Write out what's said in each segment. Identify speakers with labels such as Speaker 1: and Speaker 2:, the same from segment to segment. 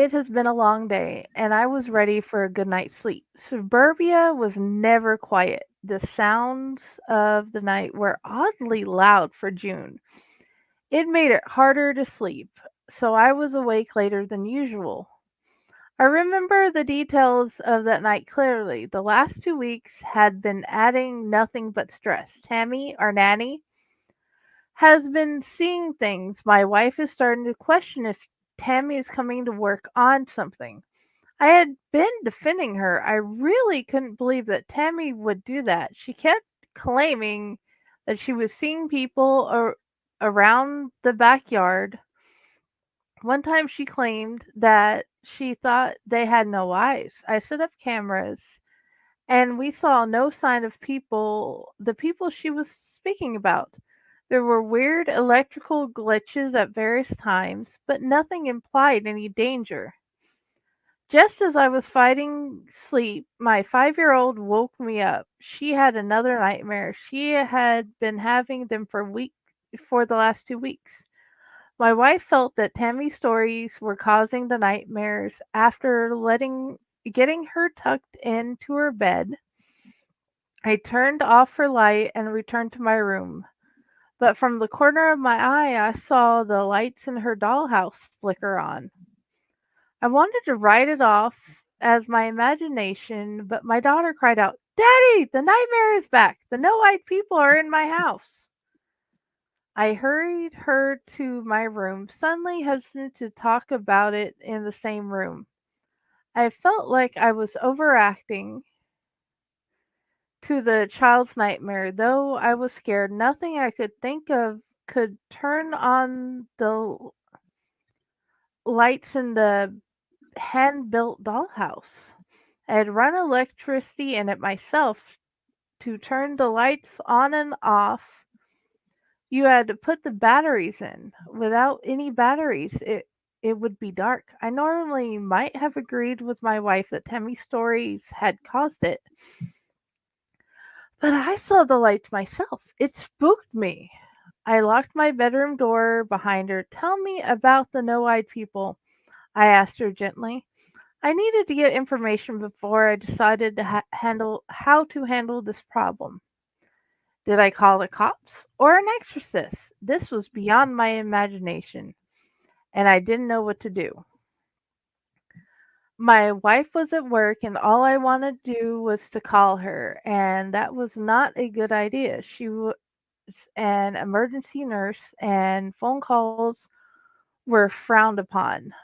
Speaker 1: It has been a long day, and I was ready for a good night's sleep. Suburbia was never quiet. The sounds of the night were oddly loud for June. It made it harder to sleep, so I was awake later than usual. I remember the details of that night clearly. The last 2 weeks had been adding nothing but stress. Tammy, our nanny, has been seeing things. My wife is starting to question if Tammy is coming to work on something. I had been defending her. I really couldn't believe that Tammy would do that. She kept claiming that she was seeing people around the backyard. One time she claimed that she thought they had no eyes. I set up cameras and we saw no sign of the people she was speaking about. There were weird electrical glitches at various times, but nothing implied any danger. Just as I was fighting sleep, my 5-year-old woke me up. She had another nightmare. She had been having them for the last 2 weeks. My wife felt that Tammy's stories were causing the nightmares. After letting getting her tucked into her bed, I turned off her light and returned to my room. But from the corner of my eye, I saw the lights in her dollhouse flicker on. I wanted to write it off as my imagination, but my daughter cried out, "Daddy, the nightmare is back. The no-eyed people are in my house." I hurried her to my room, suddenly hesitant to talk about it in the same room. I felt like I was overacting to the child's nightmare. Though I was scared, nothing I could think of could turn on the lights in the hand built dollhouse. I had run electricity in it myself. To turn the lights on and off, you had to put the batteries in. Without any batteries, it would be dark. I normally might have agreed with my wife that Tammy's stories had caused it, but I saw the lights myself. It spooked me. I locked my bedroom door behind her. "Tell me about the no-eyed people," I asked her gently. I needed to get information before I decided to handle how to handle this problem. Did I call the cops or an exorcist? This was beyond my imagination, and I didn't know what to do. My wife was at work, and all I wanted to do was to call her, and that was not a good idea. She was an emergency nurse, and phone calls were frowned upon.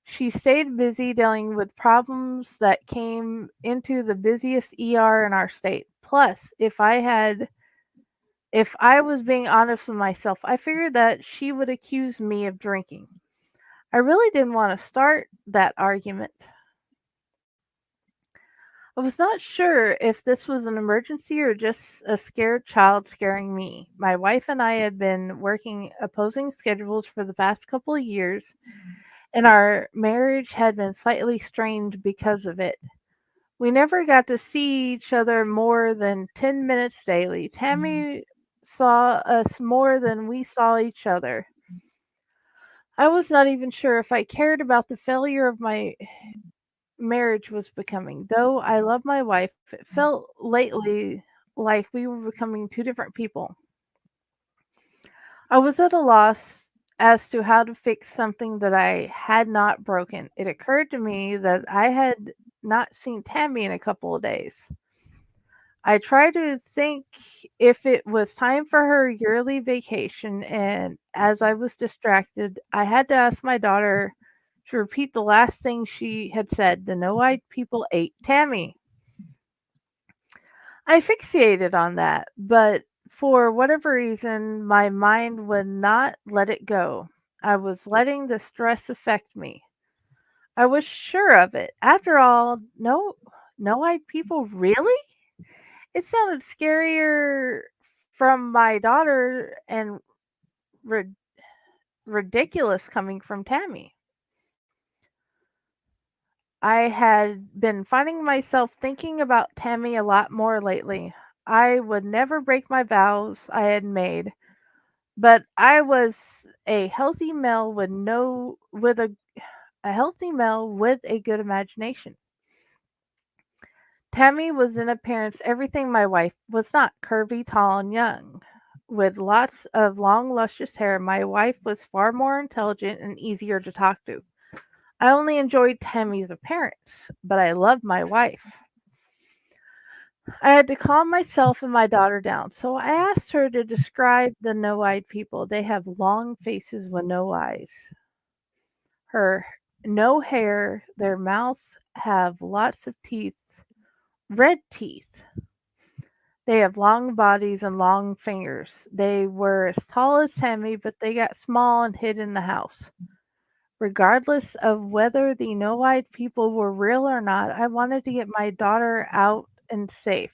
Speaker 1: She stayed busy dealing with problems that came into the busiest ER in our state. Plus, if I was being honest with myself, I figured that she would accuse me of drinking. I really didn't want to start that argument. I was not sure if this was an emergency or just a scared child scaring me. My wife and I had been working opposing schedules for the past couple of years, and our marriage had been slightly strained because of it. We never got to see each other more than 10 minutes daily. Tammy saw us more than we saw each other. I was not even sure if I cared about the failure of my marriage was becoming. Though I love my wife, it felt lately like we were becoming two different people. I was at a loss as to how to fix something that I had not broken. It occurred to me that I had not seen Tammy in a couple of days. I tried to think if it was time for her yearly vacation, and as I was distracted, I had to ask my daughter to repeat the last thing she had said. The no eyed people ate Tammy. I fixated on that, but for whatever reason, my mind would not let it go. I was letting the stress affect me. I was sure of it. After all, no eyed people, really? It sounded scarier from my daughter and rid- ridiculous coming from Tammy. I had been finding myself thinking about Tammy a lot more lately. I would never break my vows I had made, but I was a healthy male with no with a a healthy male with a good imagination. Tammy was in appearance everything my wife was not, curvy, tall, and young. With lots of long, luscious hair, my wife was far more intelligent and easier to talk to. I only enjoyed Tammy's appearance, but I loved my wife. I had to calm myself and my daughter down, so I asked her to describe the no eyed people. They have long faces with no eyes. Her no hair, their mouths have lots of teeth, red teeth. They have long bodies and long fingers. They were as tall as Tammy, but they got small and hid in the house. Regardless of whether the no eyed people were real or not, I wanted to get my daughter out and safe.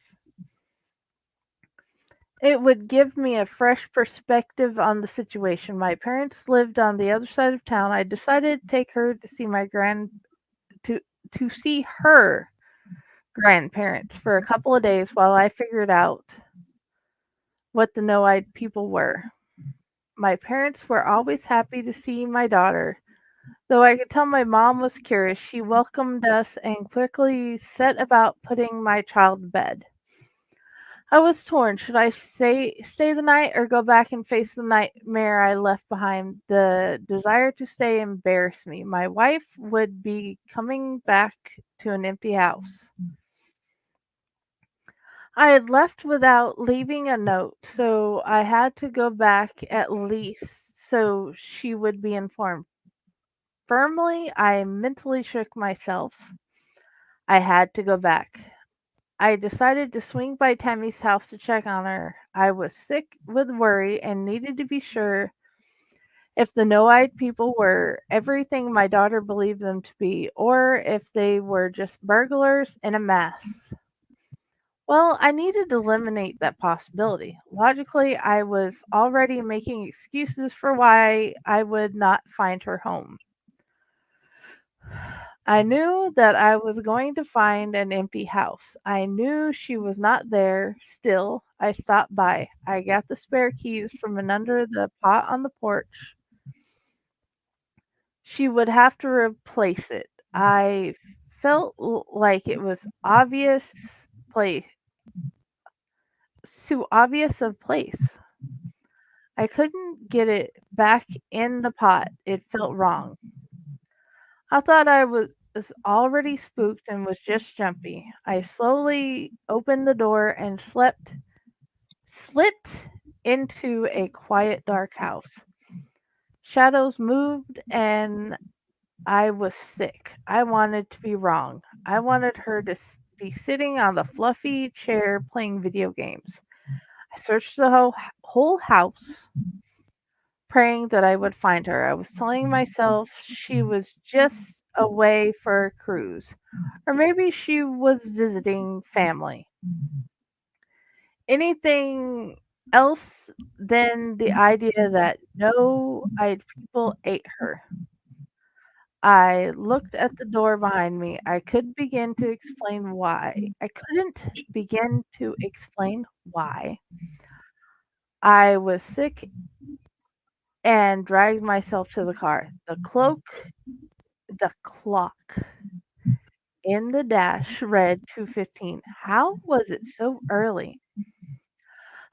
Speaker 1: It would give me a fresh perspective on the situation. My parents lived on the other side of town. I decided to take her to see to to see her grandparents for a couple of days while I figured out what the no-eyed people were. My parents were always happy to see my daughter. Though I could tell my mom was curious, she welcomed us and quickly set about putting my child to bed. I was torn. Should I stay the night or go back and face the nightmare I left behind? The desire to stay embarrassed me. My wife would be coming back to an empty house. I had left without leaving a note, so I had to go back at least so she would be informed. Firmly, I mentally shook myself. I had to go back. I decided to swing by Tammy's house to check on her. I was sick with worry and needed to be sure if the no eyed people were everything my daughter believed them to be, or if they were just burglars in a mask. Well, I needed to eliminate that possibility. Logically, I was already making excuses for why I would not find her home. I knew that I was going to find an empty house. I knew she was not there. Still, I stopped by. I got the spare keys from under the pot on the porch. She would have to replace it. I felt like it was place too obvious of place. I couldn't get it back in the pot. It felt wrong. I thought I was already spooked and was just jumpy. I slowly opened the door and slipped into a quiet, dark house. Shadows moved and I was sick. I wanted to be wrong. I wanted her to be sitting on the fluffy chair playing video games. I searched the whole house, praying that I would find her. I was telling myself she was just away for a cruise, or maybe she was visiting family. Anything else than the idea that no eyed people ate her. I looked at the door behind me. I could begin to explain why. I couldn't begin to explain why. I was sick and dragged myself to the car. The clock in the dash read 2:15. How was it so early?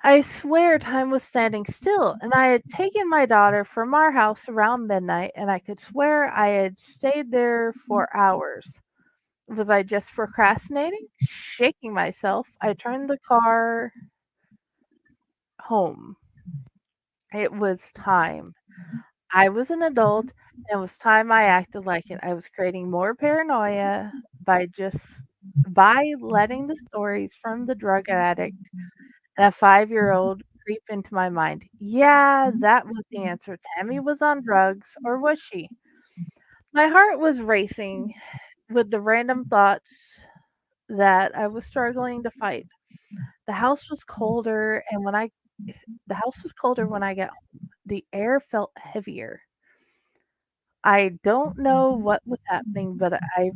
Speaker 1: I swear time was standing still, and I had taken my daughter from our house around midnight, and I could swear I had stayed there for hours. Was I just procrastinating? Shaking myself, I turned the car home. It was time. I was an adult, and it was time I acted like it. I was creating more paranoia by letting the stories from the drug addict and a 5-year-old creep into my mind. Yeah, that was the answer. Tammy was on drugs, or was she? My heart was racing with the random thoughts that I was struggling to fight. The house was colder, and the house was colder when I got home. The air felt heavier. I don't know what was happening, but I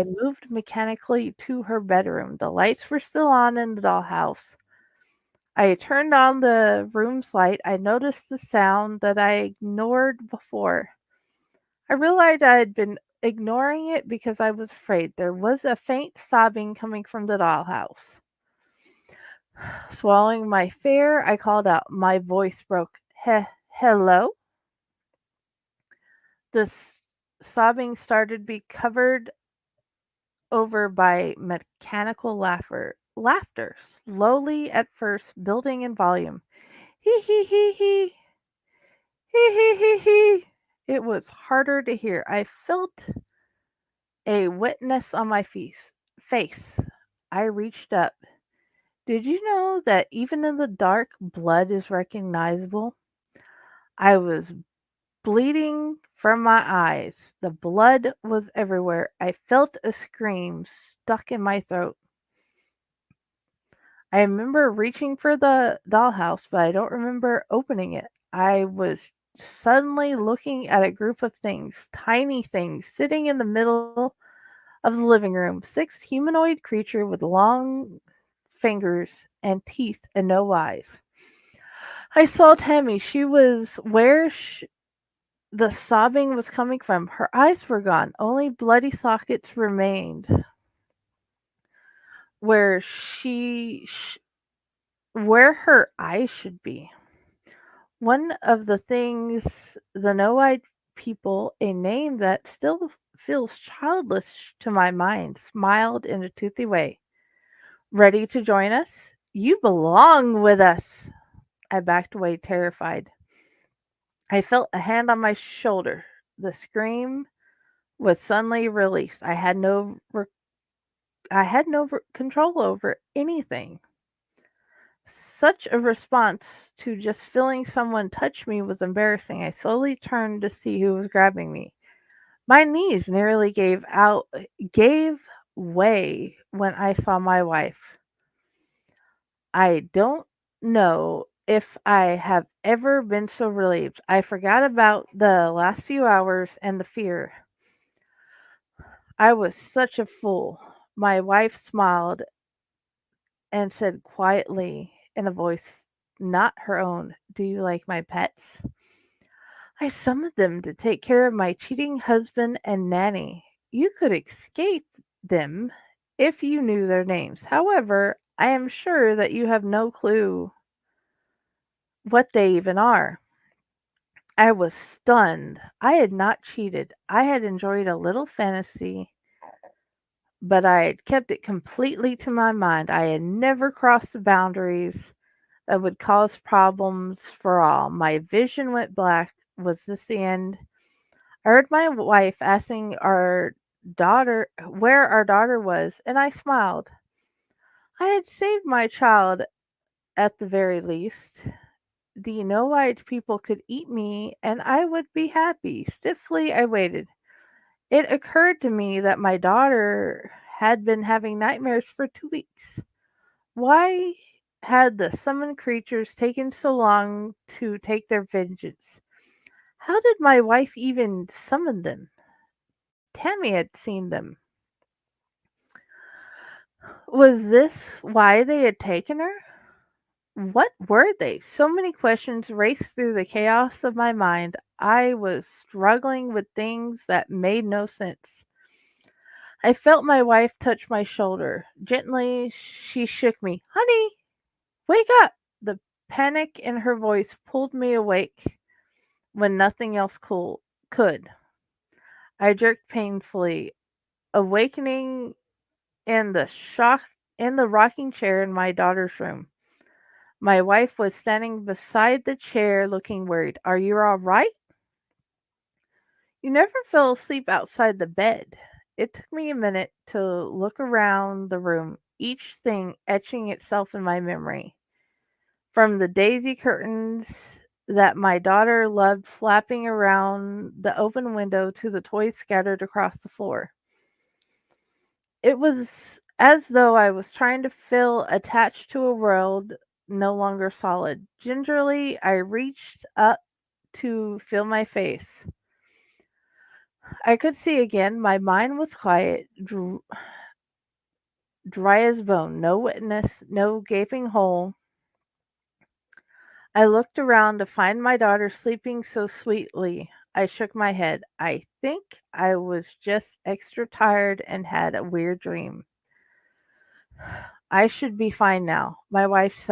Speaker 1: moved mechanically to her bedroom. The lights were still on in the dollhouse. I turned on the room's light. I noticed the sound that I ignored before. I realized I had been ignoring it because I was afraid. There was a faint sobbing coming from the dollhouse. Swallowing my fear, I called out. My voice broke. Hello? The sobbing started to be covered over by mechanical laughter, slowly at first building in volume. Hee hee hee hee, hee hee hee hee. It was harder to hear. I felt a wetness on my face. I reached up. Did you know that even in the dark, blood is recognizable? I was bleeding from my eyes. The blood was everywhere. I felt a scream stuck in my throat. I remember reaching for the dollhouse, but I don't remember opening it. I was suddenly looking at a group of things, tiny things, sitting in the middle of the living room. Six humanoid creatures with long fingers and teeth and no eyes. I saw Tammy. She was where the sobbing was coming from. Her eyes were gone. Only bloody sockets remained where where her eyes should be. One of the things the no-eyed people, a name that still feels childish to my mind, smiled in a toothy way. Ready to join us? You belong with us. I backed away, terrified. I felt a hand on my shoulder. The scream was suddenly released. I had no control over anything. Such a response to just feeling someone touch me was embarrassing. I slowly turned to see who was grabbing me. My knees nearly gave way when I saw my wife. I don't know if I have ever been so relieved. I forgot about the last few hours and the fear. I was such a fool. My wife smiled and said quietly in a voice not her own, "Do you like my pets?" I summoned them to take care of my cheating husband and nanny. You could escape them if you knew their names. However, I am sure that you have no clue what they even are. I was stunned. I had not cheated. I had enjoyed a little fantasy, but I had kept it completely to my mind. I had never crossed the boundaries that would cause problems for all. My vision went black. Was this the end? I heard my wife asking our daughter where our daughter was, and I smiled. I had saved my child at the very least. The no-eyed people could eat me, and I would be happy. Stiffly, I waited. It occurred to me that my daughter had been having nightmares for 2 weeks. Why had the summoned creatures taken so long to take their vengeance? How did my wife even summon them? Tammy had seen them. Was this why they had taken her? What were they? So many questions raced through the chaos of my mind. I was struggling with things that made no sense. I felt my wife touch my shoulder. Gently, she shook me. Honey, wake up! The panic in her voice pulled me awake when nothing else could. I jerked painfully, awakening in the rocking chair in my daughter's room. My wife was standing beside the chair looking worried. Are you all right? You never fell asleep outside the bed. It took me a minute to look around the room, each thing etching itself in my memory. From the daisy curtains that my daughter loved flapping around the open window to the toys scattered across the floor. It was as though I was trying to feel attached to a world no longer solid. Gingerly, I reached up to feel my face. I could see again. My mind was quiet, dry as bone. No witness, no gaping hole. I looked around to find my daughter sleeping so sweetly. I shook my head. I think I was just extra tired and had a weird dream. I should be fine now. My wife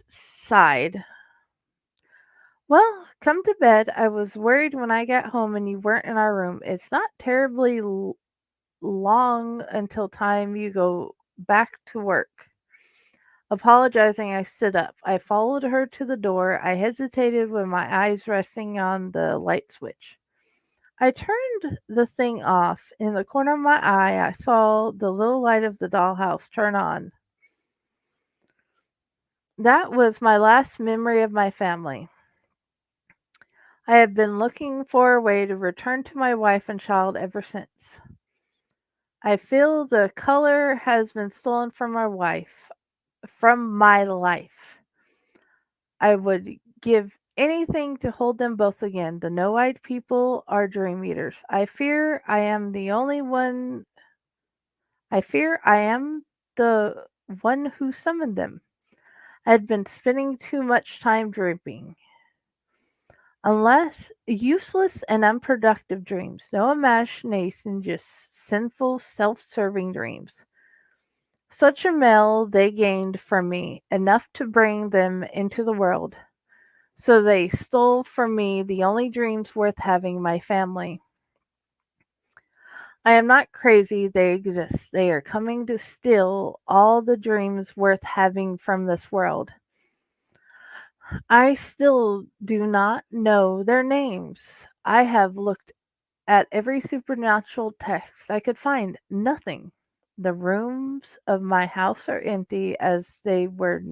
Speaker 1: sighed. Well, come to bed. I was worried when I got home and you weren't in our room. It's not terribly long until time you go back to work. Apologizing, I stood up. I followed her to the door. I hesitated with my eyes resting on the light switch. I turned the thing off. In the corner of my eye, I saw the little light of the dollhouse turn on. That was my last memory of my family. I have been looking for a way to return to my wife and child ever since. I feel the color has been stolen from my life. I would give anything to hold them both again. The no-eyed people are dream eaters. I fear I am the one who summoned them. I had been spending too much time dreaming. Unless useless and unproductive dreams, no imagination, just sinful, self-serving dreams. Such a meal they gained from me, enough to bring them into the world. So they stole from me the only dreams worth having, my family. I am not crazy, they exist. They are coming to steal all the dreams worth having from this world. I still do not know their names. I have looked at every supernatural text I could find. Nothing. The rooms of my house are empty as they were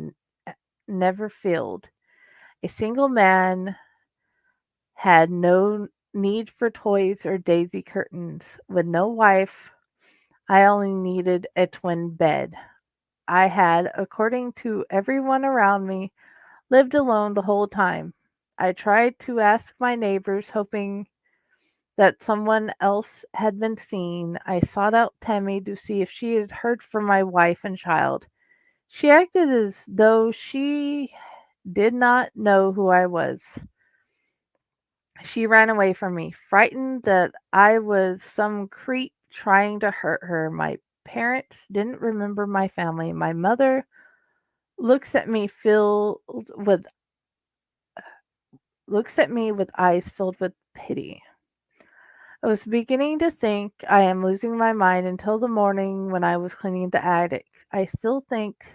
Speaker 1: never filled. A single man had no need for toys or daisy curtains. With no wife, I only needed a twin bed. I had, according to everyone around me, lived alone the whole time. I tried to ask my neighbors, hoping that someone else had been seen. I sought out Tammy to see if she had heard from my wife and child. She acted as though she did not know who I was. She ran away from me, frightened that I was some creep trying to hurt her. My parents didn't remember my family. My mother looks at me filled with looks at me with eyes filled with pity. I was beginning to think I am losing my mind until the morning when I was cleaning the attic. I still think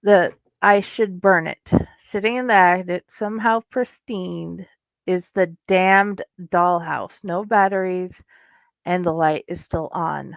Speaker 1: that I should burn it. Sitting in the attic, somehow pristine, is the damned dollhouse. No batteries, and the light is still on.